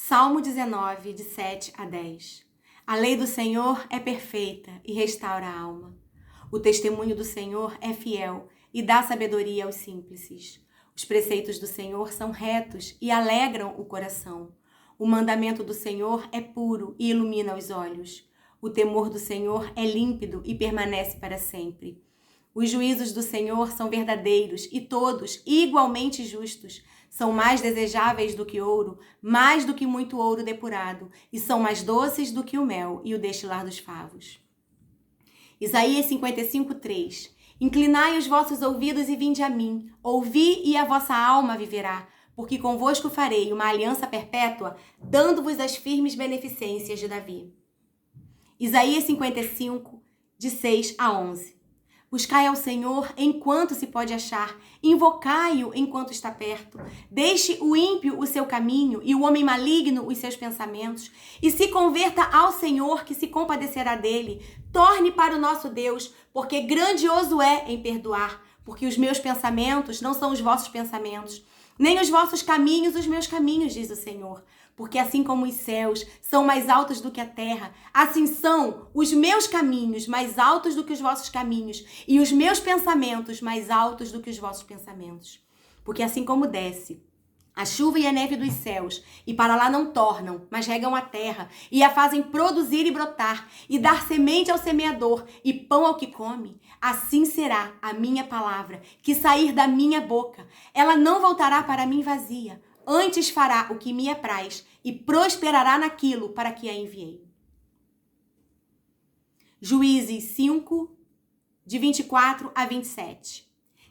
Salmo 19, de 7 a 10. A lei do Senhor é perfeita e restaura a alma. O testemunho do Senhor é fiel e dá sabedoria aos simples. Os preceitos do Senhor são retos e alegram o coração. O mandamento do Senhor é puro e ilumina os olhos. O temor do Senhor é límpido e permanece para sempre. Os juízos do Senhor são verdadeiros e todos igualmente justos. São mais desejáveis do que ouro, mais do que muito ouro depurado, e são mais doces do que o mel e o destilar dos favos. Isaías 55, 3. Inclinai os vossos ouvidos e vinde a mim. Ouvi e a vossa alma viverá, porque convosco farei uma aliança perpétua, dando-vos as firmes beneficências de Davi. Isaías 55, de 6 a 11. Buscai ao Senhor enquanto se pode achar, invocai-o enquanto está perto. Deixe o ímpio o seu caminho e o homem maligno os seus pensamentos, e se converta ao Senhor, que se compadecerá dele. Torne para o nosso Deus, porque grandioso é em perdoar, porque os meus pensamentos não são os vossos pensamentos, nem os vossos caminhos os meus caminhos, diz o Senhor. Porque assim como os céus são mais altos do que a terra, assim são os meus caminhos mais altos do que os vossos caminhos, e os meus pensamentos mais altos do que os vossos pensamentos. Porque assim como desce a chuva e a neve dos céus, e para lá não tornam, mas regam a terra, e a fazem produzir e brotar, e dar semente ao semeador, e pão ao que come, assim será a minha palavra, que sair da minha boca. Ela não voltará para mim vazia, antes fará o que me apraz e prosperará naquilo para que a enviei. Juízes 5, de 24 a 27.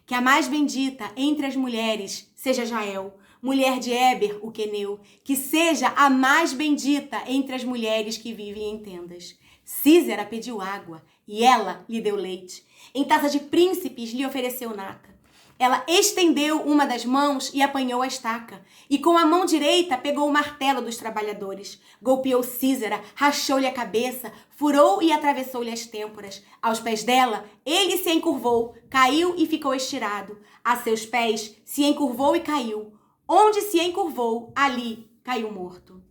Que a mais bendita entre as mulheres seja Jael, mulher de Éber, o queneu, que seja a mais bendita entre as mulheres que vivem em tendas. Císera pediu água e ela lhe deu leite. Em taça de príncipes lhe ofereceu nata. Ela estendeu uma das mãos e apanhou a estaca, e com a mão direita pegou o martelo dos trabalhadores. Golpeou Císera, rachou-lhe a cabeça, furou e atravessou-lhe as têmporas. Aos pés dela, ele se encurvou, caiu e ficou estirado. A seus pés se encurvou e caiu. Onde se encurvou, ali caiu morto.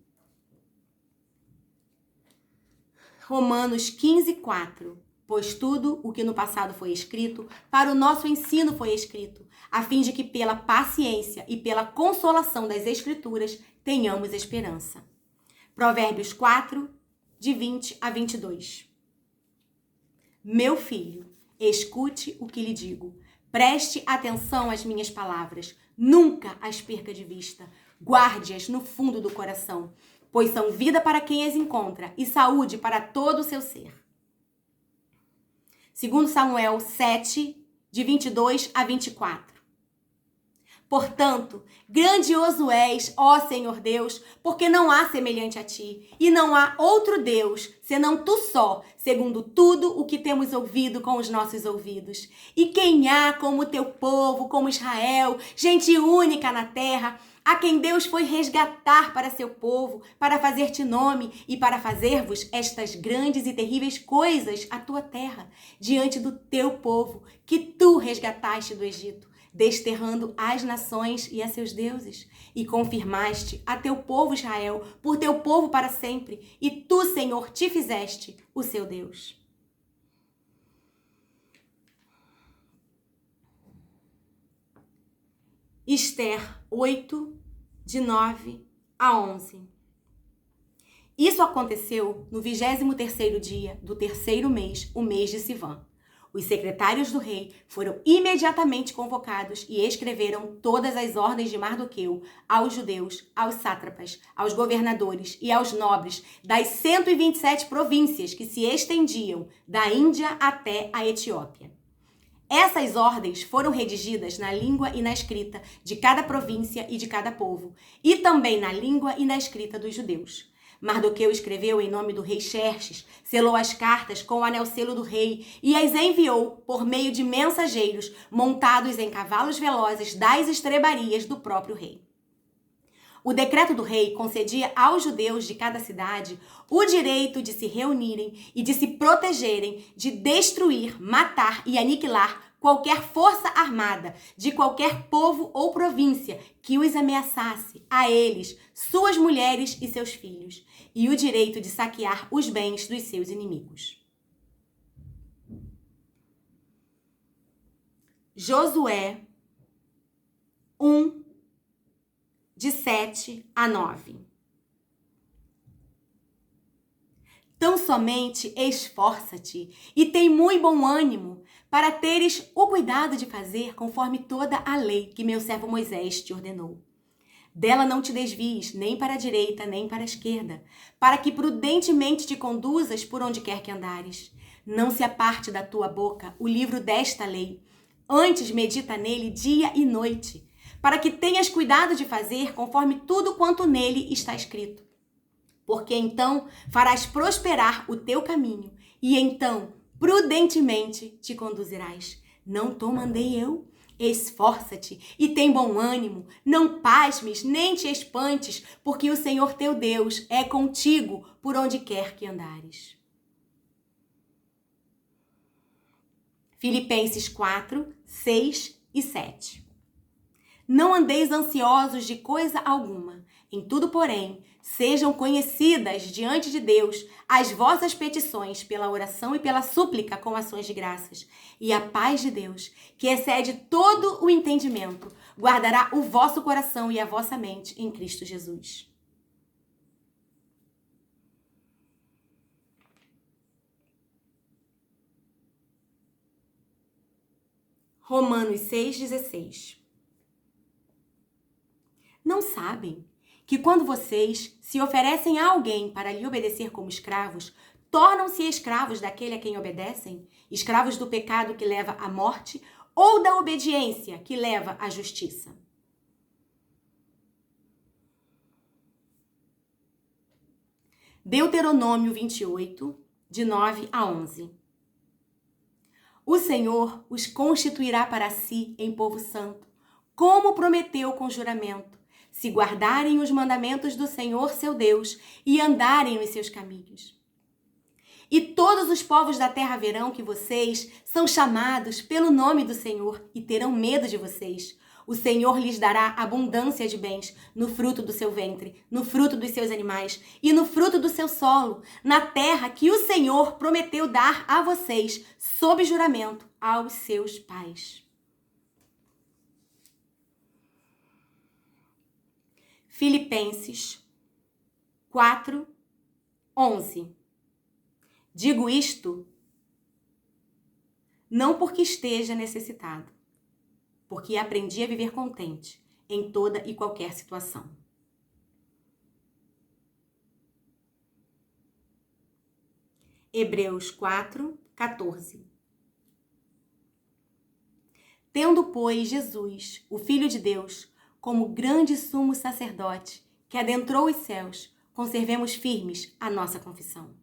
Romanos 15, 4. Pois tudo o que no passado foi escrito, para o nosso ensino foi escrito, a fim de que pela paciência e pela consolação das Escrituras tenhamos esperança. Provérbios 4, de 20 a 22. Meu filho, escute o que lhe digo. Preste atenção às minhas palavras. Nunca as perca de vista. Guarde-as no fundo do coração, pois são vida para quem as encontra e saúde para todo o seu ser. 2 Samuel 7, de 22 a 24. Portanto, grandioso és, ó Senhor Deus, porque não há semelhante a ti, e não há outro Deus, senão tu só, segundo tudo o que temos ouvido com os nossos ouvidos. E quem há como o teu povo, como Israel, gente única na terra, a quem Deus foi resgatar para seu povo, para fazer-te nome e para fazer-vos estas grandes e terríveis coisas à tua terra, diante do teu povo, que tu resgataste do Egito, desterrando as nações e a seus deuses, e confirmaste a teu povo Israel por teu povo para sempre, e tu, Senhor, te fizeste o seu Deus. Esther 8, de 9 a 11. Isso aconteceu no 23º dia do terceiro mês, o mês de Sivan. Os secretários do rei foram imediatamente convocados e escreveram todas as ordens de Mardoqueu aos judeus, aos sátrapas, aos governadores e aos nobres das 127 províncias que se estendiam da Índia até a Etiópia. Essas ordens foram redigidas na língua e na escrita de cada província e de cada povo, e também na língua e na escrita dos judeus. Mardoqueu escreveu em nome do rei Xerxes, selou as cartas com o anel-selo do rei e as enviou por meio de mensageiros montados em cavalos velozes das estrebarias do próprio rei. O decreto do rei concedia aos judeus de cada cidade o direito de se reunirem e de se protegerem de destruir, matar e aniquilar qualquer força armada de qualquer povo ou província que os ameaçasse, a eles, suas mulheres e seus filhos, e o direito de saquear os bens dos seus inimigos. Josué 1, de 7 a 9. Tão somente esforça-te e tem muito bom ânimo para teres o cuidado de fazer conforme toda a lei que meu servo Moisés te ordenou. Dela não te desvies nem para a direita nem para a esquerda, para que prudentemente te conduzas por onde quer que andares. Não se aparte da tua boca o livro desta lei, antes medita nele dia e noite, para que tenhas cuidado de fazer conforme tudo quanto nele está escrito. Porque então farás prosperar o teu caminho, e então prudentemente te conduzirás. Não te mandei eu? Esforça-te e tem bom ânimo, não pasmes nem te espantes, porque o Senhor teu Deus é contigo por onde quer que andares. Filipenses 4, 6 e 7. Não andeis ansiosos de coisa alguma. Em tudo, porém, sejam conhecidas diante de Deus as vossas petições pela oração e pela súplica com ações de graças. E a paz de Deus, que excede todo o entendimento, guardará o vosso coração e a vossa mente em Cristo Jesus. Romanos 6,16. Não sabem que quando vocês se oferecem a alguém para lhe obedecer como escravos, tornam-se escravos daquele a quem obedecem? Escravos do pecado que leva à morte ou da obediência que leva à justiça? Deuteronômio 28, de 9 a 11. O Senhor os constituirá para si em povo santo, como prometeu com juramento, se guardarem os mandamentos do Senhor seu Deus e andarem nos seus caminhos. E todos os povos da terra verão que vocês são chamados pelo nome do Senhor e terão medo de vocês. O Senhor lhes dará abundância de bens no fruto do seu ventre, no fruto dos seus animais e no fruto do seu solo, na terra que o Senhor prometeu dar a vocês, sob juramento, aos seus pais. Filipenses 4, 11. Digo isto não porque esteja necessitado, porque aprendi a viver contente em toda e qualquer situação. Hebreus 4, 14. Tendo, pois, Jesus, o Filho de Deus, como grande sumo sacerdote que adentrou os céus, conservemos firmes a nossa confissão.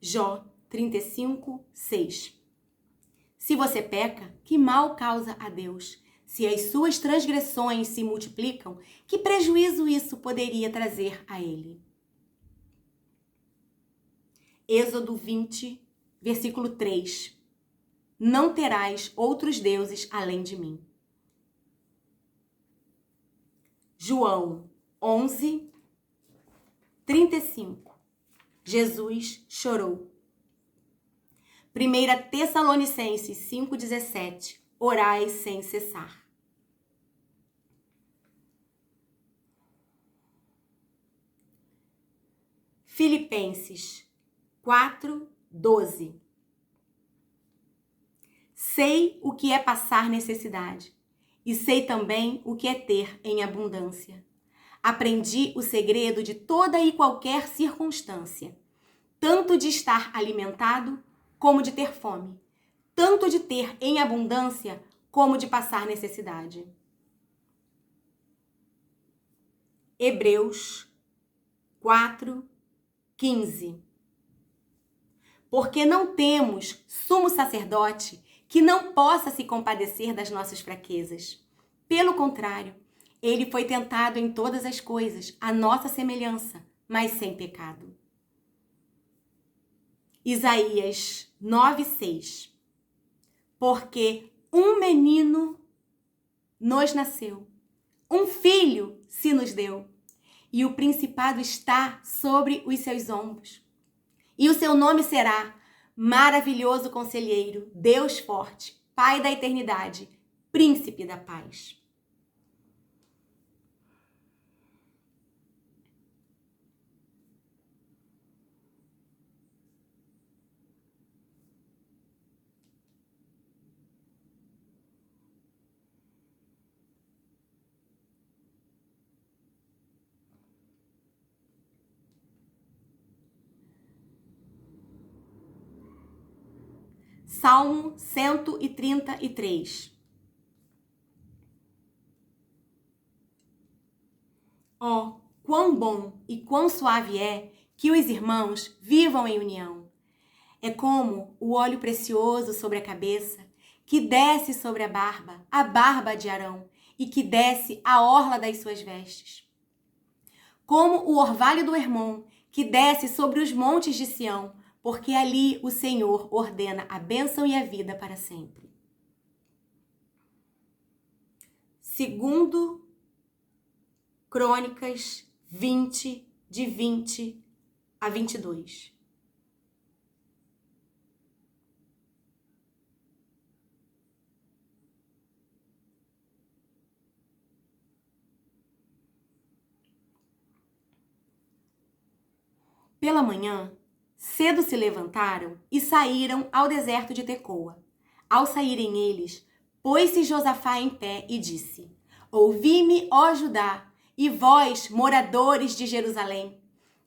Jó 35, 6. Se você peca, que mal causa a Deus? Se as suas transgressões se multiplicam, que prejuízo isso poderia trazer a ele? Êxodo 20, versículo 3. Não terás outros deuses além de mim. João 11, 35. Jesus chorou. 1 Tessalonicenses 5,17. Orai sem cessar. Filipenses 4, 12. Sei o que é passar necessidade e sei também o que é ter em abundância. Aprendi o segredo de toda e qualquer circunstância, tanto de estar alimentado como de ter fome, tanto de ter em abundância como de passar necessidade. Hebreus 4, 15. Porque não temos sumo sacerdote que não possa se compadecer das nossas fraquezas. Pelo contrário, ele foi tentado em todas as coisas, à nossa semelhança, mas sem pecado. Isaías 9:6. Porque um menino nos nasceu, um filho se nos deu, e o principado está sobre os seus ombros. E o seu nome será Maravilhoso Conselheiro, Deus Forte, Pai da Eternidade, Príncipe da Paz. Salmo 133. Oh, quão bom e quão suave é que os irmãos vivam em união. É como o óleo precioso sobre a cabeça, que desce sobre a barba de Arão, e que desce a orla das suas vestes. Como o orvalho do Hermon, que desce sobre os montes de Sião, porque ali o Senhor ordena a bênção e a vida para sempre. Segundo Crônicas 20, de 20 a 22. Pela manhã, cedo se levantaram e saíram ao deserto de Tecoa. Ao saírem eles, pôs-se Josafá em pé e disse: Ouvi-me, ó Judá, e vós, moradores de Jerusalém.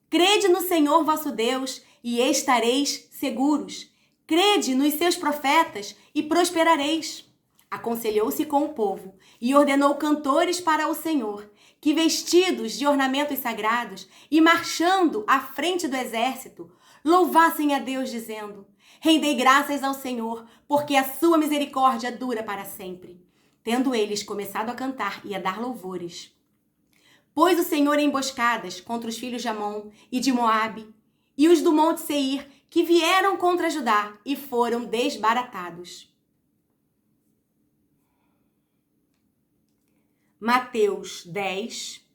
Crede no Senhor vosso Deus e estareis seguros. Crede nos seus profetas e prosperareis. Aconselhou-se com o povo e ordenou cantores para o Senhor, que vestidos de ornamentos sagrados e marchando à frente do exército, louvassem a Deus dizendo: Rendei graças ao Senhor, porque a sua misericórdia dura para sempre. Tendo eles começado a cantar e a dar louvores, pôs o Senhor em emboscadas contra os filhos de Amon e de Moabe e os do monte Seir, que vieram contra Judá e foram desbaratados. Mateus 10,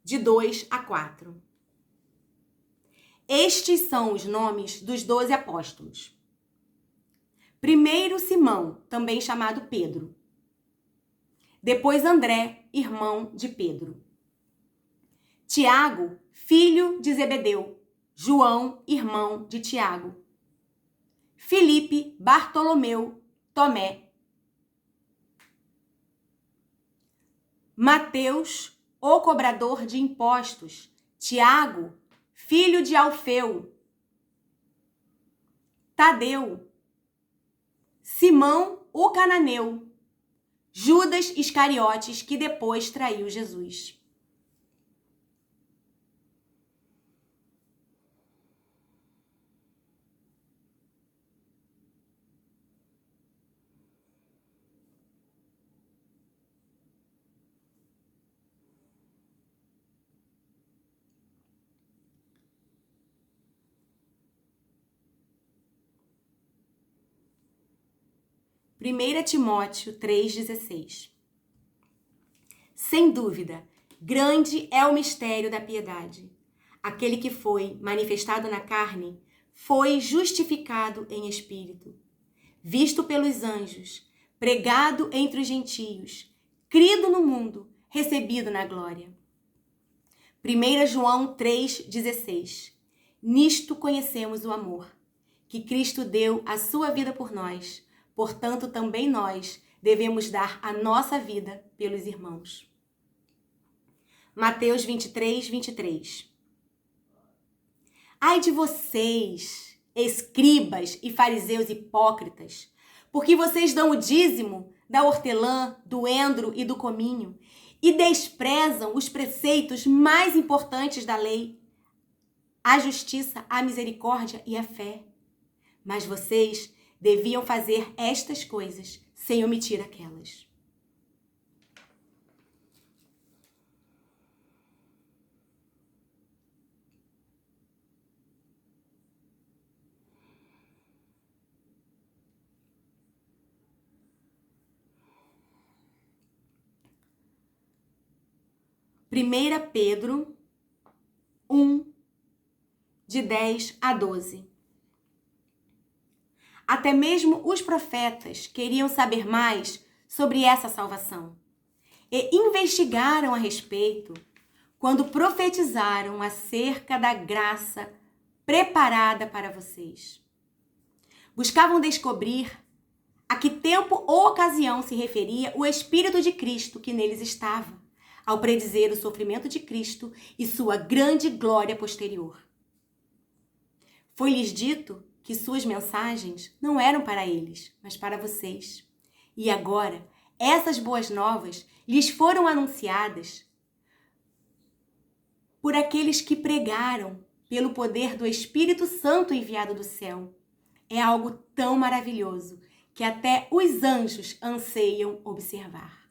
de 2 a 4. Estes são os nomes dos 12 apóstolos. Primeiro Simão, também chamado Pedro. Depois André, irmão de Pedro. Tiago, filho de Zebedeu. João, irmão de Tiago. Filipe, Bartolomeu, Tomé. Mateus, o cobrador de impostos. Tiago, filho de Alfeu. Tadeu. Simão, o cananeu. Judas Iscariotes, que depois traiu Jesus. Primeira Timóteo 3,16. Sem dúvida, grande é o mistério da piedade. Aquele que foi manifestado na carne foi justificado em espírito, visto pelos anjos, pregado entre os gentios, crido no mundo, recebido na glória. 1 João 3,16. Nisto conhecemos o amor, que Cristo deu a sua vida por nós. Portanto, também nós devemos dar a nossa vida pelos irmãos. Mateus 23, 23. Ai de vocês, escribas e fariseus hipócritas, porque vocês dão o dízimo da hortelã, do endro e do cominho e desprezam os preceitos mais importantes da lei, a justiça, a misericórdia e a fé. Mas vocês deviam fazer estas coisas sem omitir aquelas. 1 Pedro 1, de 10 a 12. Até mesmo os profetas queriam saber mais sobre essa salvação e investigaram a respeito quando profetizaram acerca da graça preparada para vocês. Buscavam descobrir a que tempo ou ocasião se referia o Espírito de Cristo que neles estava, ao predizer o sofrimento de Cristo e sua grande glória posterior. Foi-lhes dito que suas mensagens não eram para eles, mas para vocês. E agora, essas boas novas lhes foram anunciadas por aqueles que pregaram pelo poder do Espírito Santo enviado do céu. É algo tão maravilhoso que até os anjos anseiam observar.